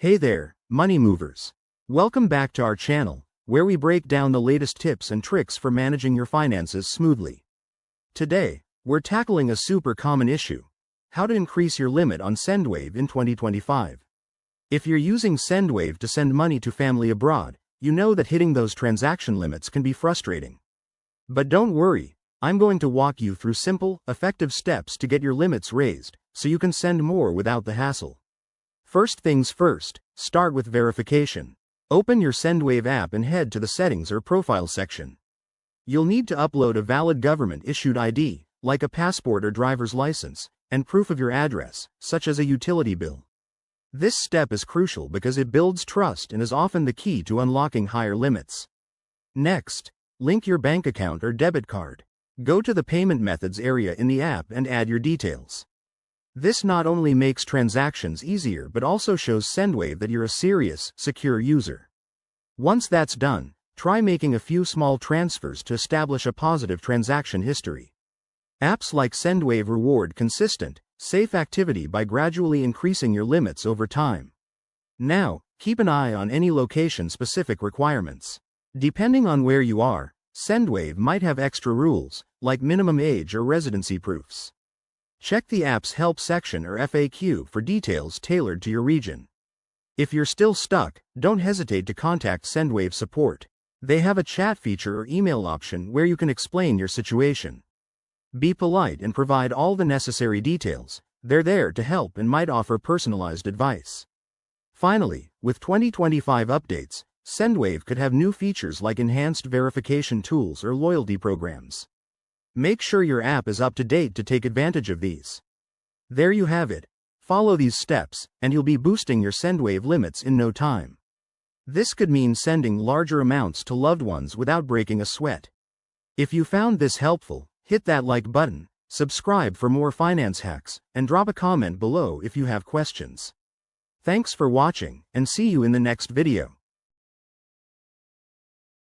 Hey there, money movers. Welcome back to our channel, where we break down the latest tips and tricks for managing your finances smoothly. Today, we're tackling a super common issue: how to increase your limit on Sendwave in 2025. If you're using Sendwave to send money to family abroad, you know that hitting those transaction limits can be frustrating. But don't worry, I'm going to walk you through simple, effective steps to get your limits raised, so you can send more without the hassle. First things first, start with verification. Open your Sendwave app and head to the Settings or Profile section. You'll need to upload a valid government-issued ID, like a passport or driver's license, and proof of your address, such as a utility bill. This step is crucial because it builds trust and is often the key to unlocking higher limits. Next, link your bank account or debit card. Go to the Payment Methods area in the app and add your details. This not only makes transactions easier but also shows Sendwave that you're a serious, secure user. Once that's done, try making a few small transfers to establish a positive transaction history. Apps like Sendwave reward consistent, safe activity by gradually increasing your limits over time. Now, keep an eye on any location-specific requirements. Depending on where you are, Sendwave might have extra rules, like minimum age or residency proofs. Check the app's Help section or FAQ for details tailored to your region. If you're still stuck, don't hesitate to contact Sendwave support. They have a chat feature or email option where you can explain your situation. Be polite and provide all the necessary details. They're there to help and might offer personalized advice. Finally, with 2025 updates, Sendwave could have new features like enhanced verification tools or loyalty programs. Make sure your app is up to date to take advantage of these. There you have it. Follow these steps, and you'll be boosting your Sendwave limits in no time. This could mean sending larger amounts to loved ones without breaking a sweat. If you found this helpful, hit that like button, subscribe for more finance hacks, and drop a comment below if you have questions. Thanks for watching, and see you in the next video.